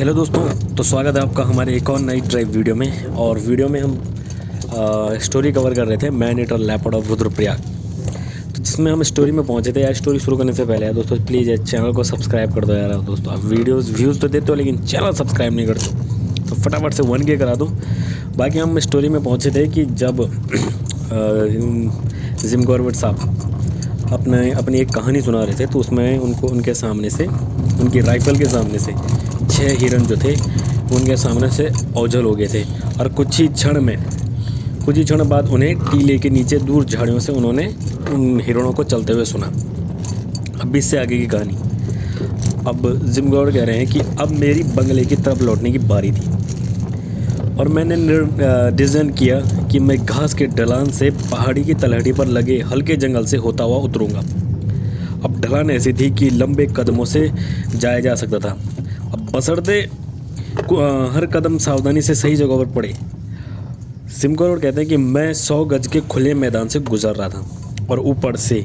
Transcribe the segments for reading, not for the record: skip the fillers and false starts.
Hello दोस्तों, तो स्वागत है आपका हमारे एक और नई ड्राइव वीडियो में। और वीडियो में हम स्टोरी कवर कर रहे थे man eater leopard of Rudraprayag. तो जिसमें हम स्टोरी में पहुंचे थे। यार स्टोरी शुरू करने से पहले यार दोस्तों प्लीज़ यार चैनल को सब्सक्राइब कर दो यार दोस्तों। आप व्यूज़ तो देते हो लेकिन चैनल सब्सक्राइब नहीं करते, तो फटाफट से 1K करा दो। बाकी हम स्टोरी में पहुँचे थे कि जब जिम कॉर्बेट साहब अपनी एक कहानी सुना रहे थे, तो उसमें उनके सामने से, उनकी राइफ़ल के सामने से 6 हिरन जो थे उनके सामने से ओझल हो गए थे। और कुछ ही क्षण बाद उन्हें टीले के नीचे दूर झाड़ियों से उन्होंने उन हिरणों को चलते हुए सुना। अब इससे आगे की कहानी। अब जिम गॉर्बेट कह रहे हैं कि अब मेरी बंगले की तरफ लौटने की बारी थी और मैंने डिसीजन किया कि मैं घास के ढलान से पहाड़ी की तलहटी पर लगे हल्के जंगल से होता हुआ उतरूंगा। अब ढलान ऐसी थी कि लंबे कदमों से जाया जा सकता था, अब बशर्ते हर कदम सावधानी से सही जगह पर पड़े। जिम कॉर्बेट कहते हैं कि मैं 100 गज के खुले मैदान से गुजर रहा था और ऊपर से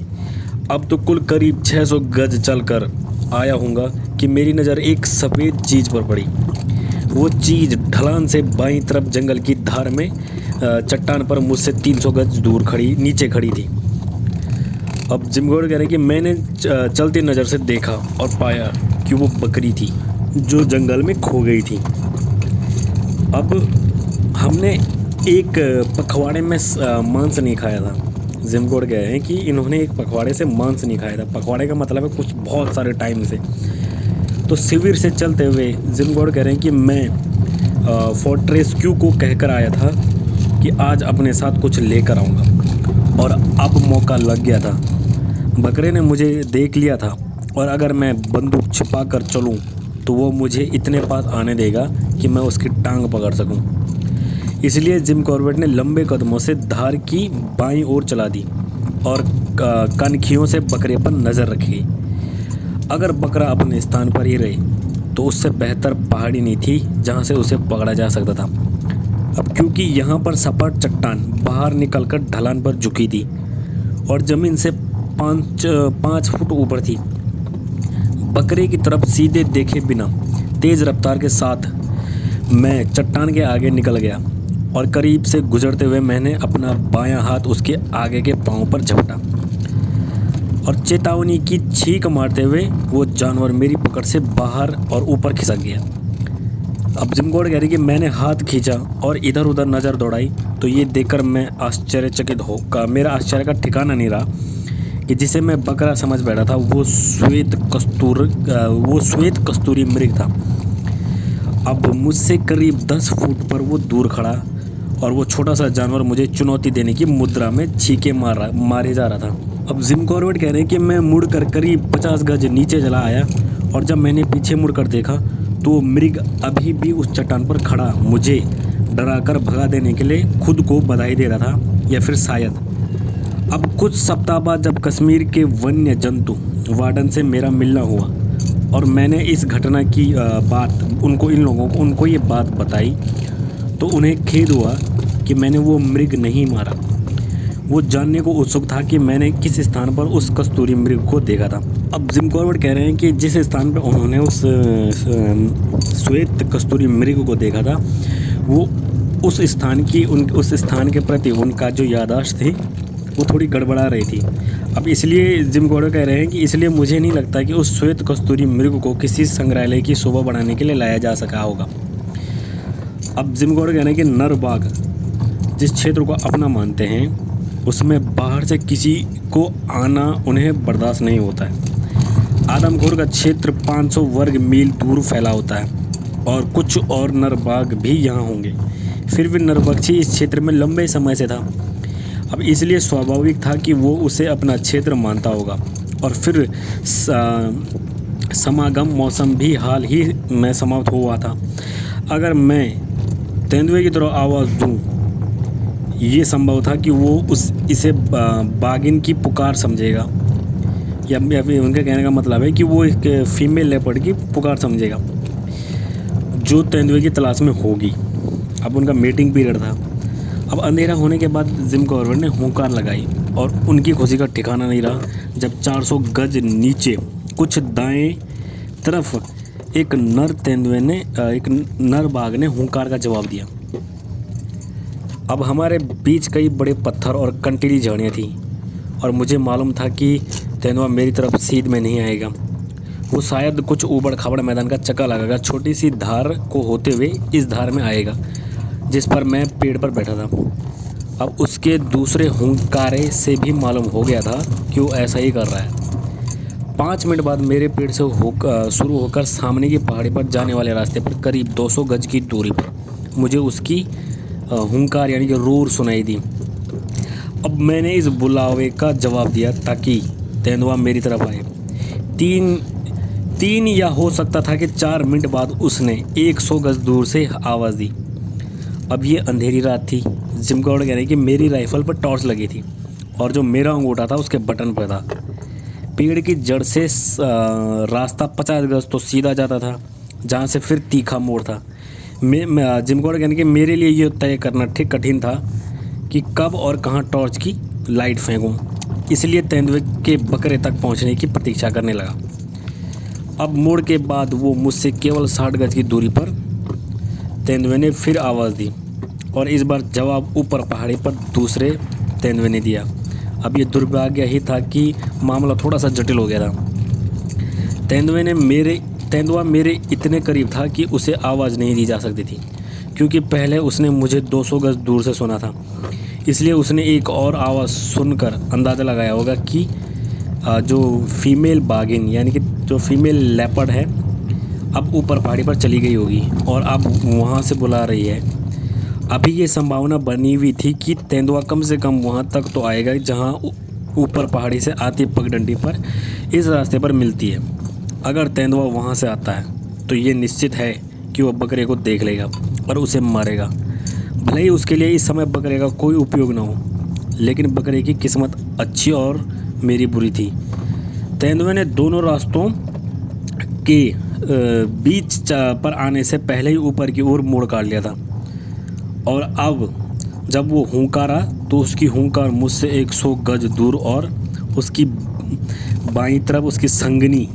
अब तो कुल करीब 600 गज चलकर आया हूँगा कि मेरी नज़र एक सफ़ेद चीज़ पर पड़ी। वो चीज़ ढलान से बाईं तरफ जंगल की धार में चट्टान पर मुझसे 300 गज दूर नीचे खड़ी थी। अब जिम कॉर्बेट कह रहे हैं कि मैंने चलती नज़र से देखा और पाया कि वो बकरी थी जो जंगल में खो गई थी। अब हमने एक पखवाड़े में मांस नहीं खाया था। जिम कॉर्बेट कह रहे हैं कि इन्होंने एक पखवाड़े से मांस नहीं खाया था। पखवाड़े का मतलब है कुछ बहुत सारे टाइम से। तो शिविर से चलते हुए जिम कॉर्बेट कह रहे हैं कि मैं फोर्ट रेस्क्यू को कहकर आया था कि आज अपने साथ कुछ लेकर आऊँगा, और अब मौका लग गया था। बकरे ने मुझे देख लिया था और अगर मैं बंदूक छिपा कर चलूँ तो वो मुझे इतने पास आने देगा कि मैं उसकी टांग पकड़ सकूं। इसलिए जिम कॉर्बेट ने लंबे कदमों से धार की बाईं ओर चला दी और कनखियों से बकरे पर नज़र रखी। अगर बकरा अपने स्थान पर ही रहे तो उससे बेहतर पहाड़ी नहीं थी जहां से उसे पकड़ा जा सकता था। अब क्योंकि यहाँ पर सपाट चट्टान बाहर निकलकर ढलान पर झुकी थी और ज़मीन से 5 फुट ऊपर थी, बकरे की तरफ सीधे देखे बिना तेज़ रफ्तार के साथ मैं चट्टान के आगे निकल गया और करीब से गुजरते हुए मैंने अपना बायां हाथ उसके आगे के पांव पर झपटा और चेतावनी की छींक मारते हुए वो जानवर मेरी पकड़ से बाहर और ऊपर खिसक गया। अब जिम कॉर्बेट कह रही कि मैंने हाथ खींचा और इधर उधर नज़र दौड़ाई तो ये देखकर मैं आश्चर्यचकित होकर, मेरा आश्चर्य का ठिकाना नहीं रहा कि जिसे मैं बकरा समझ बैठा था वो श्वेत कस्तूरी मृग था। अब मुझसे करीब 10 फुट पर वो दूर खड़ा और वो छोटा सा जानवर मुझे चुनौती देने की मुद्रा में छींके मारे जा रहा था। अब जिम कॉर्बेट कह रहे हैं कि मैं मुड़कर करीब 50 गज नीचे चला आया और जब मैंने पीछे मुड़कर देखा तो वो मृग अभी भी उस चट्टान पर खड़ा मुझे डराकर भगा देने के लिए खुद को बधाई दे रहा था, या फिर शायद। अब कुछ सप्ताह बाद जब कश्मीर के वन्य जंतु वार्डन से मेरा मिलना हुआ और मैंने इस घटना की बात उनको ये बात बताई तो उन्हें खेद हुआ कि मैंने वो मृग नहीं मारा। वो जानने को उत्सुक था कि मैंने किस स्थान पर उस कस्तूरी मृग को देखा था। अब जिम कॉर्बेट कह रहे हैं कि जिस स्थान पर उन्होंने उस श्वेत कस्तूरी मृग को देखा था वो उस स्थान के प्रति उनका जो याददाश्त थी वो थोड़ी गड़बड़ा रही थी। अब इसलिए जिम कॉर्बेट कह रहे हैं कि इसलिए मुझे नहीं लगता कि उस श्वेत कस्तूरी मृग को किसी संग्रहालय की शोभा बढ़ाने के लिए लाया जा सका होगा। अब जिम कॉर्बेट कह रहे हैं कि नर बाघ जिस क्षेत्र को अपना मानते हैं उसमें बाहर से किसी को आना उन्हें बर्दाश्त नहीं होता है। आदमखोर का क्षेत्र 500 वर्ग मील दूर फैला होता है और कुछ और नर बाघ भी यहाँ होंगे। फिर भी नरपक्षी इस क्षेत्र में लंबे समय से था। अब इसलिए स्वाभाविक था कि वो उसे अपना क्षेत्र मानता होगा। और फिर समागम मौसम भी हाल ही में समाप्त हुआ था। अगर मैं तेंदुए की तरह आवाज़ दूं, ये संभव था कि वो इसे बागिन की पुकार समझेगा, या फिर उनके कहने का मतलब है कि वो एक फीमेल लेपर्ड की पुकार समझेगा जो तेंदुए की तलाश में होगी। अब उनका मीटिंग पीरियड था। अब अंधेरा होने के बाद जिम कॉर्बेट ने हुंकार लगाई और उनकी खुशी का ठिकाना नहीं रहा जब 400 गज नीचे कुछ दाएं तरफ एक नर बाघ ने हुंकार का जवाब दिया। अब हमारे बीच कई बड़े पत्थर और कंटीली झाड़ियाँ थीं और मुझे मालूम था कि तेंदुआ मेरी तरफ सीध में नहीं आएगा। वो शायद कुछ ऊबड़ खाबड़ मैदान का चक्कर लगाकर छोटी सी धार को होते हुए इस धार में आएगा जिस पर मैं पेड़ पर बैठा था। अब उसके दूसरे हुंकारे से भी मालूम हो गया था कि वो ऐसा ही कर रहा है। 5 मिनट बाद मेरे पेड़ से शुरू होकर सामने की पहाड़ी पर जाने वाले रास्ते पर करीब 200 गज की दूरी पर मुझे उसकी हुंकार यानी कि रोर सुनाई दी। अब मैंने इस बुलावे का जवाब दिया ताकि तेंदुआ मेरी तरफ आए। 3 या हो सकता था कि 4 मिनट बाद उसने 100 गज दूर से आवाज़ दी। अब ये अंधेरी रात थी। जिमकॉर्ड यानी कि मेरी राइफल पर टॉर्च लगी थी और जो मेरा अंगूठा था उसके बटन पर था। पेड़ की जड़ से रास्ता 50 गज तो सीधा जाता था जहाँ से फिर तीखा मोड़ था। जिमकॉर्ड यानी कि मेरे लिए ये तय करना ठीक कठिन था कि कब और कहाँ टॉर्च की लाइट फेंकूं। इसलिए तेंदुए के बकरे तक पहुंचने की प्रतीक्षा करने लगा। अब मोड़ के बाद वो मुझसे केवल 60 गज की दूरी पर तेंदुए ने फिर आवाज़ दी और इस बार जवाब ऊपर पहाड़ी पर दूसरे तेंदुए ने दिया। अब ये दुर्भाग्य ही था कि मामला थोड़ा सा जटिल हो गया था। तेंदुआ मेरे इतने करीब था कि उसे आवाज़ नहीं दी जा सकती थी क्योंकि पहले उसने मुझे 200 गज दूर से सुना था। इसलिए उसने एक और आवाज़ सुनकर अंदाज़ा लगाया होगा कि जो फीमेल बाघिन यानी कि जो फीमेल लेपर्ड है अब ऊपर पहाड़ी पर चली गई होगी और अब वहाँ से बुला रही है। अभी ये संभावना बनी हुई थी कि तेंदुआ कम से कम वहाँ तक तो आएगा जहाँ ऊपर पहाड़ी से आती पगडंडी पर इस रास्ते पर मिलती है। अगर तेंदुआ वहाँ से आता है तो ये निश्चित है कि वह बकरे को देख लेगा और उसे मारेगा। भले ही उसके लिए इस समय बकरे का कोई उपयोग ना हो, लेकिन बकरे की किस्मत अच्छी और मेरी बुरी थी। तेंदुए ने दोनों रास्तों के बीच पर आने से पहले ही ऊपर की ओर मोड़ काट लिया था और अब जब वो हुंकारा तो उसकी हुंकार मुझसे 100 गज दूर और उसकी बाईं तरफ उसकी संगनी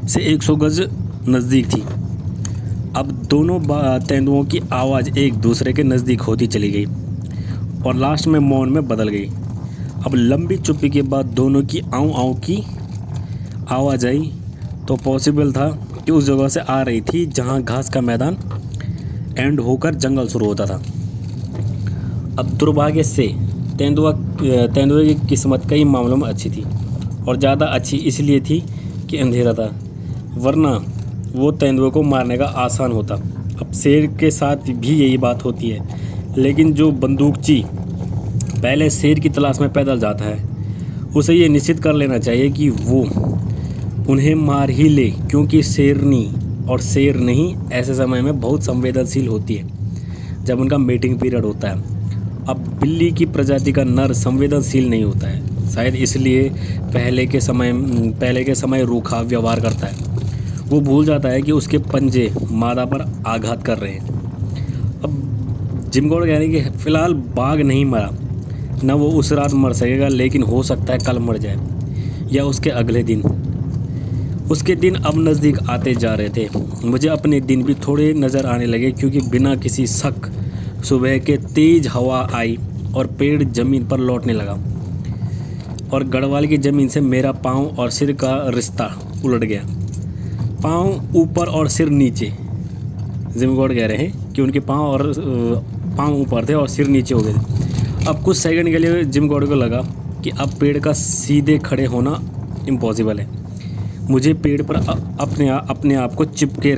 से 100 गज नज़दीक थी। अब दोनों तेंदुओं की आवाज़ एक दूसरे के नज़दीक होती चली गई और लास्ट में मौन में बदल गई। अब लंबी चुप्पी के बाद दोनों की आऊँ आऊँ की आवाज़ आई तो पॉसिबल था कि उस जगह से आ रही थी जहाँ घास का मैदान एंड होकर जंगल शुरू होता था। अब दुर्भाग्य से तेंदुए की किस्मत कई मामलों में अच्छी थी और ज़्यादा अच्छी इसलिए थी कि अंधेरा था, वरना वो तेंदुए को मारने का आसान होता। अब शेर के साथ भी यही बात होती है, लेकिन जो बंदूकची पहले शेर की तलाश में पैदल जाता है उसे ये निश्चित कर लेना चाहिए कि वो उन्हें मार ही ले, क्योंकि शेरनी और शेर नहीं ऐसे समय में बहुत संवेदनशील होती है जब उनका मेटिंग पीरियड होता है। अब बिल्ली की प्रजाति का नर संवेदनशील नहीं होता है, शायद इसलिए पहले के समय रूखा व्यवहार करता है। वो भूल जाता है कि उसके पंजे मादा पर आघात कर रहे हैं। अब जिमकॉर्ड कह रहे हैं कि फ़िलहाल बाघ नहीं मरा, न वो उस रात मर सकेगा, लेकिन हो सकता है कल मर जाए या उसके अगले दिन। उसके दिन अब नज़दीक आते जा रहे थे। मुझे अपने दिन भी थोड़े नज़र आने लगे क्योंकि बिना किसी शक सुबह के तेज़ हवा आई और पेड़ ज़मीन पर लौटने लगा और गढ़वाल की ज़मीन से मेरा पाँव और सिर का रिश्ता उलट गया। पाँव ऊपर और सिर नीचे। जिमकॉर्ड कह रहे हैं कि उनके पाँव ऊपर थे और सिर नीचे हो गए थे। अब कुछ सेकंड के लिए जिमकॉर्ड को लगा कि अब पेड़ का सीधे खड़े होना इम्पॉसिबल है। मुझे पेड़ पर अपने आप को चिपके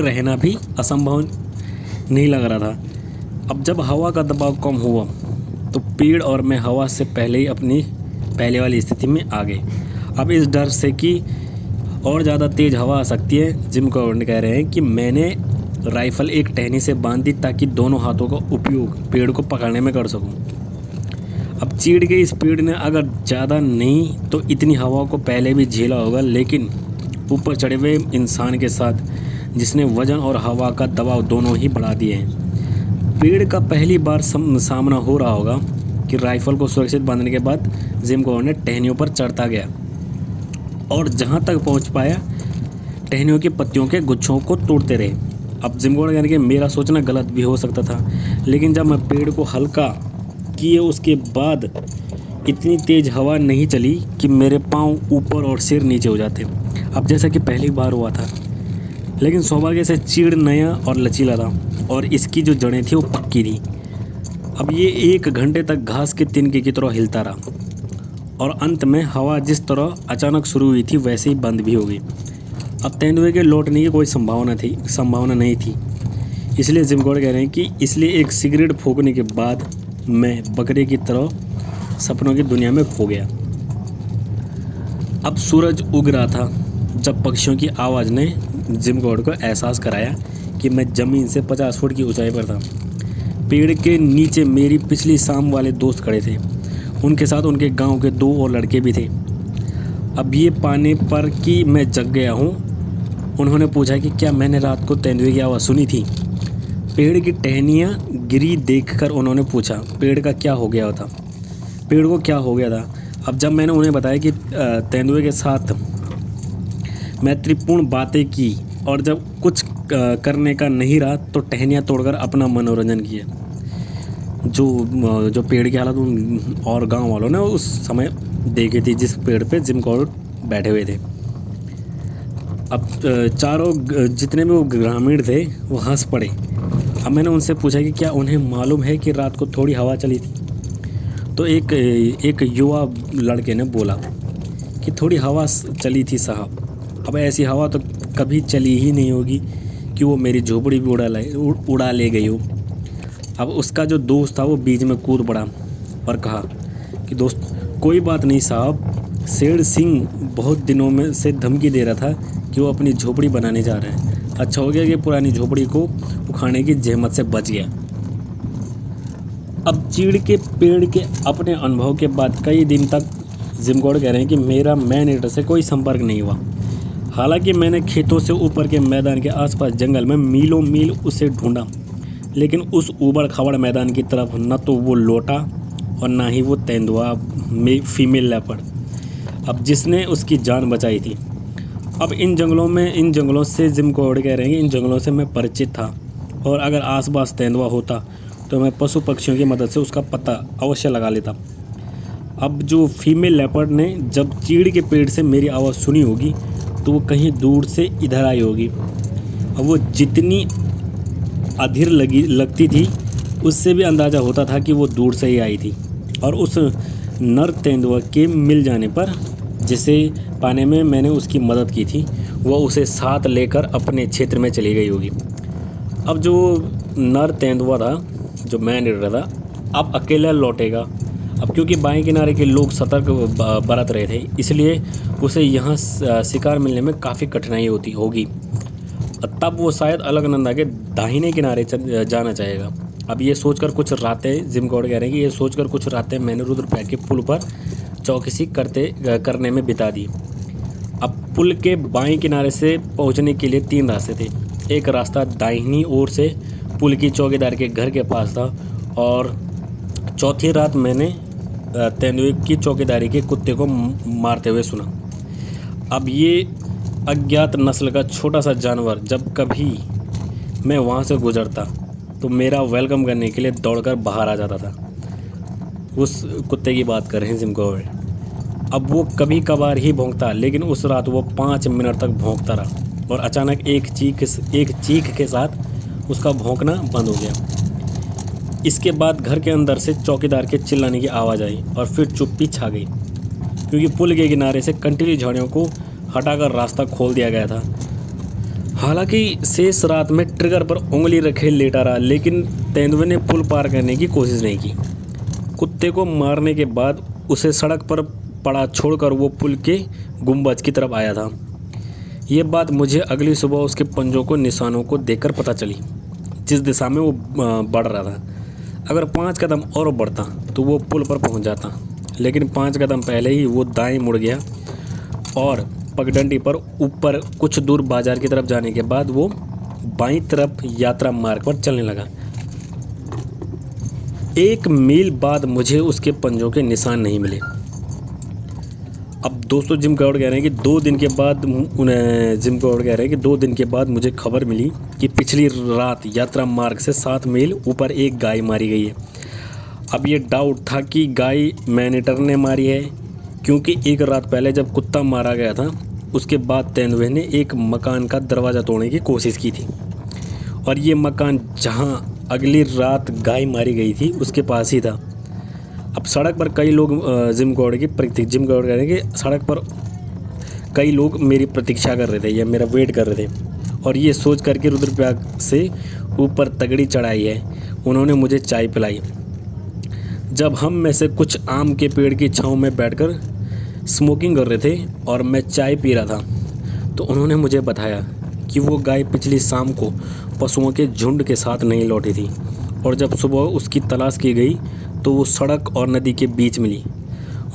रहना भी असंभव नहीं लग रहा था। अब जब हवा का दबाव कम हुआ तो पेड़ और मैं हवा से पहले ही अपनी पहले वाली स्थिति में आ गए। अब इस डर से कि और ज़्यादा तेज़ हवा आ सकती है, जिमकॉर्ड कह रहे हैं कि मैंने राइफ़ल एक टहनी से बांध दी ताकि दोनों हाथों का उपयोग पेड़ को पकड़ने में कर सकूं। अब चीड़ के इस पेड़ ने अगर ज़्यादा नहीं तो इतनी हवा को पहले भी झेला होगा, लेकिन ऊपर चढ़े हुए इंसान के साथ जिसने वज़न और हवा का दबाव दोनों ही बढ़ा दिए हैं। पेड़ का पहली बार सामना हो रहा होगा कि राइफ़ल को सुरक्षित बांधने के बाद जिमकॉर्ड ने टहनियों पर चढ़ता गया और जहाँ तक पहुँच पाया टहनियों की पत्तियों के गुच्छों को तोड़ते रहे। अब जिमगोड़ यानी कि मेरा सोचना गलत भी हो सकता था, लेकिन जब मैं पेड़ को हल्का किए उसके बाद इतनी तेज़ हवा नहीं चली कि मेरे पाँव ऊपर और सिर नीचे हो जाते। अब जैसा कि पहली बार हुआ था, लेकिन सौभाग्य से चीड़ नया और लचीला था और इसकी जो जड़ें थी वो पक्की थी। अब ये 1 घंटे तक घास के तिनके की तरह हिलता रहा और अंत में हवा जिस तरह अचानक शुरू हुई थी वैसे ही बंद भी हो गई। अब तेंदुए के लौटने की कोई संभावना नहीं थी। इसलिए जिमगोड़ कह रहे हैं कि इसलिए एक सिगरेट फूंकने के बाद मैं बकरे की तरह सपनों की दुनिया में खो गया। अब सूरज उग रहा था जब पक्षियों की आवाज़ ने जिमगोड़ को एहसास कराया कि मैं ज़मीन से 50 फुट की ऊंचाई पर था। पेड़ के नीचे मेरी पिछली शाम वाले दोस्त खड़े थे, उनके साथ उनके गांव के 2 और लड़के भी थे। अब ये पाने पर कि मैं जग गया हूँ, उन्होंने पूछा कि क्या मैंने रात को तेंदुए की आवाज़ सुनी थी। पेड़ की टहनियाँ गिरी देखकर उन्होंने पूछा पेड़ का क्या हो गया था, पेड़ को क्या हो गया था। अब जब मैंने उन्हें बताया कि तेंदुए के साथ मैत्रीपूर्ण बातें की और जब कुछ करने का नहीं रहा तो टहनियाँ तोड़कर अपना मनोरंजन किया। जो पेड़ की हालत और गांव वालों ने उस समय देखी थी, जिस पेड़ पे जिमगोड़ बैठे हुए थे। अब चारों जितने भी वो ग्रामीण थे वो हंस पड़े। अब मैंने उनसे पूछा कि क्या उन्हें मालूम है कि रात को थोड़ी हवा चली थी। तो एक युवा लड़के ने बोला कि थोड़ी हवा चली थी साहब। अब ऐसी हवा तो कभी चली ही नहीं होगी कि वो मेरी झोपड़ी भी उड़ा ले गई हो। अब उसका जो दोस्त था वो बीच में कूद पड़ा और कहा कि दोस्त कोई बात नहीं साहब, शेर सिंह बहुत दिनों में से धमकी दे रहा था कि वो अपनी झोपड़ी बनाने जा रहे हैं। अच्छा हो गया कि पुरानी झोपड़ी को उखाड़ने की जहमत से बच गया। अब चीड़ के पेड़ के अपने अनुभव के बाद कई दिन तक जिमगोड़ कह रहे हैं कि मेरा मैन ईटर से कोई संपर्क नहीं हुआ। हालांकि मैंने खेतों से ऊपर के मैदान के आसपास जंगल में मीलों मील उसे ढूंढा, लेकिन उस ऊबड़ खाबड़ मैदान की तरफ न तो वो लौटा और ना ही वो तेंदुआ फीमेल लेपर्ड, अब जिसने उसकी जान बचाई थी। अब इन जंगलों से जिमगोड़ कह रहे हैं कि इन जंगलों से मैं परिचित था और अगर आसपास तेंदुआ होता तो मैं पशु पक्षियों की मदद से उसका पता अवश्य लगा लेता। अब जो फीमेल लेपर्ड ने जब चीड़ के पेड़ से मेरी आवाज़ सुनी होगी तो वो कहीं दूर से इधर आई होगी। अब वो जितनी अधीर लगती थी उससे भी अंदाज़ा होता था कि वो दूर से ही आई थी और उस नर तेंदुआ के मिल जाने पर, जिसे पाने में मैंने उसकी मदद की थी, वह उसे साथ लेकर अपने क्षेत्र में चली गई होगी। अब जो नर तेंदुआ था, जो मैन ईटर था, अब अकेला लौटेगा। अब क्योंकि बाएं किनारे के लोग सतर्क बरत रहे थे, इसलिए उसे यहाँ शिकार मिलने में काफ़ी कठिनाई होगी। तब वो शायद अलकनंदा के दाहिने किनारे जाना चाहेगा। अब ये सोचकर कुछ रातें जिमगोड़ कह रहे हैं कि ये सोचकर कुछ रातें मैंने रुद्रप्रयाग के पुल पर चौकसी करने में बिता दी। अब पुल के बाएं किनारे से पहुंचने के लिए 3 रास्ते थे। एक रास्ता दाहिनी ओर से पुल की चौकीदार के घर के पास था और चौथी रात मैंने तेंदुए की चौकीदारी के कुत्ते को मारते हुए सुना। अब ये अज्ञात नस्ल का छोटा सा जानवर जब कभी मैं वहाँ से गुजरता तो मेरा वेलकम करने के लिए दौड़कर बाहर आ जाता था। उस कुत्ते की बात कर रहे हैं जिमगोड़। अब वो कभी कभार ही भौंकता, लेकिन उस रात वो 5 मिनट तक भौंकता रहा और अचानक एक चीख के साथ उसका भौंकना बंद हो गया। इसके बाद घर के अंदर से चौकीदार के चिल्लाने की आवाज़ आई और फिर चुप्पी छा गई, क्योंकि पुल के किनारे से कंटीली झाड़ियों को हटाकर रास्ता खोल दिया गया था। हालांकि शेष रात में ट्रिगर पर उंगली रखे लेटा रहा, लेकिन तेंदुए ने पुल पार करने की कोशिश नहीं की। कुत्ते को मारने के बाद उसे सड़क पर पड़ा छोड़कर वो पुल के गुंबज की तरफ आया था। ये बात मुझे अगली सुबह उसके पंजों को निशानों को देखकर पता चली, जिस दिशा में वो बढ़ रहा था। अगर 5 कदम और बढ़ता तो वो पुल पर पहुंच जाता, लेकिन 5 कदम पहले ही वो दाएं मुड़ गया और पगडंडी पर ऊपर कुछ दूर बाजार की तरफ जाने के बाद वो बाईं तरफ यात्रा मार्ग पर चलने लगा। 1 मील बाद मुझे उसके पंजों के निशान नहीं मिले। अब दोस्तों जिम कॉर्बेट कह रहे हैं कि 2 दिन के बाद जिम कॉर्बेट कह रहे हैं कि 2 दिन के बाद मुझे खबर मिली कि पिछली रात यात्रा मार्ग से 7 मील ऊपर एक गाय मारी गई है। अब ये डाउट था कि गाय मैनेटर ने मारी है, क्योंकि एक रात पहले जब कुत्ता मारा गया था उसके बाद तेंदुए ने एक मकान का दरवाज़ा तोड़ने की कोशिश की थी, और ये मकान जहां अगली रात गाय मारी गई थी उसके पास ही था। अब सड़क पर कई लोग जिम कॉर्बेट कह रहे हैं कि सड़क पर कई लोग मेरी प्रतीक्षा कर रहे थे या मेरा वेट कर रहे थे, और ये सोच करके रुद्रप्रयाग से ऊपर तगड़ी चढ़ाई है उन्होंने मुझे चाय पिलाई। जब हम में से कुछ आम के पेड़ की छांव में बैठकर स्मोकिंग कर रहे थे और मैं चाय पी रहा था, तो उन्होंने मुझे बताया कि वो गाय पिछली शाम को पशुओं के झुंड के साथ नहीं लौटी थी, और जब सुबह उसकी तलाश की गई तो वो सड़क और नदी के बीच मिली।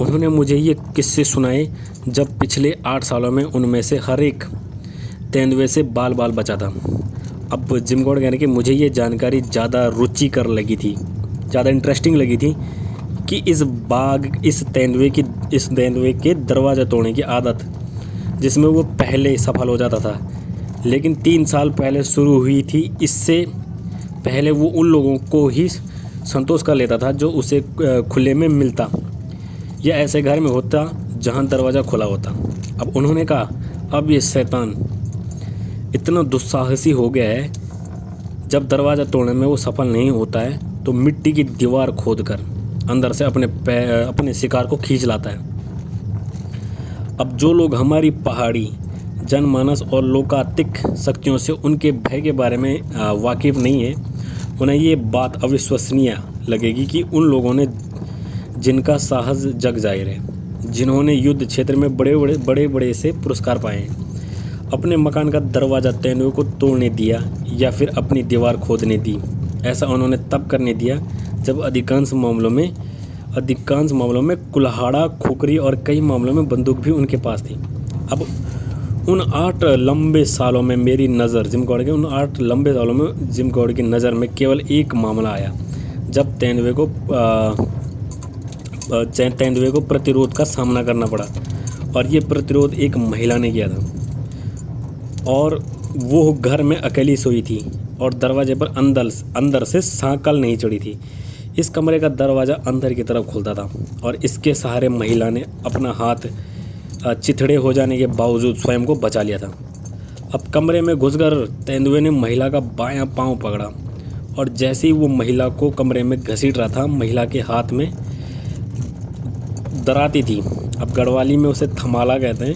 उन्होंने मुझे ये किस्से सुनाए जब पिछले 8 सालों में उनमें से हर एक तेंदुए से बाल बचा था। अब जिम कॉर्बेट कहने कि मुझे ये जानकारी ज़्यादा रुचिकर लगी थी, ज़्यादा इंटरेस्टिंग लगी थी कि इस तेंदुए के दरवाज़ा तोड़ने की आदत जिसमें वो पहले सफल हो जाता था, लेकिन 3 साल पहले शुरू हुई थी। इससे पहले वो उन लोगों को ही संतोष कर लेता था जो उसे खुले में मिलता या ऐसे घर में होता जहां दरवाज़ा खुला होता। अब उन्होंने कहा, अब ये शैतान इतना दुस्साहसी हो गया है, जब दरवाज़ा तोड़ने में वो सफल नहीं होता है तो मिट्टी की दीवार खोदकर अंदर से अपने शिकार को खींच लाता है। अब जो लोग हमारी पहाड़ी जनमानस और लोकायतिक शक्तियों से उनके भय के बारे में वाकिफ़ नहीं है, उन्हें ये बात अविश्वसनीय लगेगी कि उन लोगों ने जिनका साहस जग जाहिर है, जिन्होंने युद्ध क्षेत्र में बड़े से पुरस्कार पाए हैं, अपने मकान का दरवाज़ा तेंदुए को तोड़ने दिया या फिर अपनी दीवार खोदने दी। ऐसा उन्होंने तब करने दिया जब अधिकांश मामलों में कुल्हाड़ा, खोखरी और कई मामलों में बंदूक भी उनके पास थी। अब उन 8 लंबे सालों में मेरी नज़र जिम कॉर्बेट की नज़र में केवल एक मामला आया जब तेंदुए को प्रतिरोध का सामना करना पड़ा, और ये प्रतिरोध एक महिला ने किया था, और वो घर में अकेली सोई थी और दरवाजे पर अंदर से सांकल नहीं चढ़ी थी। इस कमरे का दरवाज़ा अंदर की तरफ खुलता था और इसके सहारे महिला ने अपना हाथ चिथड़े हो जाने के बावजूद स्वयं को बचा लिया था। अब कमरे में घुसकर तेंदुए ने महिला का बायां पांव पकड़ा, और जैसे ही वो महिला को कमरे में घसीट रहा था, महिला के हाथ में दराती थी। अब गढ़वाली में उसे थमाला कहते हैं,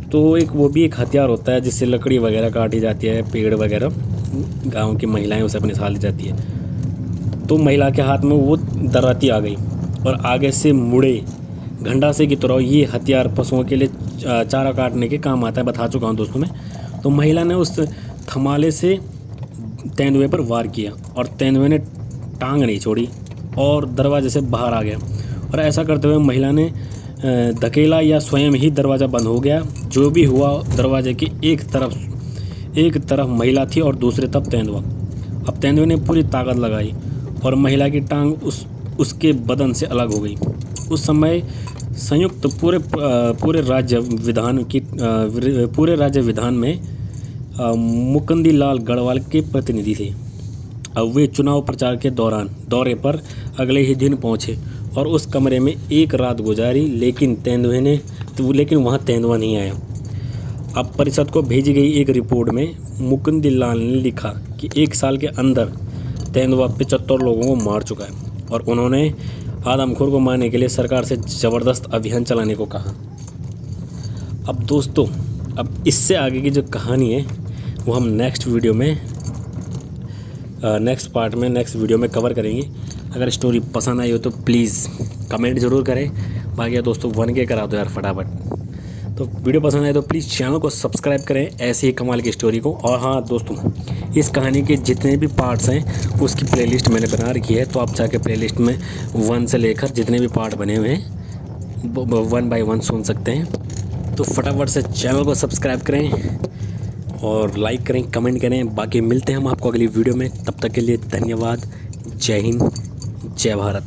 तो वो भी एक हथियार होता है जिससे लकड़ी वगैरह काटी जाती है, पेड़ वगैरह गांव की महिलाएं उसे अपने साथ ले जाती है। तो महिला के हाथ में वो दराती आ गई और आगे से मुड़े घंटासे की तरह ये हथियार पशुओं के लिए चारा काटने के काम आता है, बता चुका हूँ दोस्तों मैं। तो महिला ने उस थमाले से तेंदुए पर वार किया और तेंदुए ने टांग नहीं छोड़ी और दरवाजे से बाहर आ गया, और ऐसा करते हुए महिला ने धकेला या स्वयं ही दरवाज़ा बंद हो गया। जो भी हुआ, दरवाजे की एक तरफ महिला थी और दूसरी तरफ तेंदुआ। अब तेंदुए ने पूरी ताकत लगाई और महिला की टांग उसके बदन से अलग हो गई। उस समय संयुक्त पूरे राज्य विधान में मुकुंदी लाल गढ़वाल के प्रतिनिधि थे। अब वे चुनाव प्रचार के दौरे पर अगले ही दिन पहुंचे और उस कमरे में एक रात गुजारी, लेकिन वहां तेंदुआ नहीं आया। अब परिषद को भेजी गई एक रिपोर्ट में मुकुंदी लाल ने लिखा कि 1 साल के अंदर तेंदुआ 75 लोगों को मार चुका है, और उन्होंने आदमखोर को मारने के लिए सरकार से ज़बरदस्त अभियान चलाने को कहा। अब दोस्तों, अब इससे आगे की जो कहानी है वो हम नेक्स्ट वीडियो में कवर करेंगे। अगर स्टोरी पसंद आई हो तो प्लीज़ कमेंट ज़रूर करें। बाकी दोस्तों 1K करा दो यार फटाफट। तो वीडियो पसंद आए तो प्लीज़ चैनल को सब्सक्राइब करें ऐसे ही कमाल की स्टोरी को। और हाँ दोस्तों, इस कहानी के जितने भी पार्ट्स हैं उसकी प्लेलिस्ट मैंने बना रखी है, तो आप जाके प्लेलिस्ट में 1 से लेकर जितने भी पार्ट बने हुए हैं 1 बाय 1 सुन सकते हैं। तो फटाफट से चैनल को सब्सक्राइब करें और लाइक करें, कमेंट करें। बाकी मिलते हैं हम आपको अगली वीडियो में, तब तक के लिए धन्यवाद। जय हिंद, जय भारत।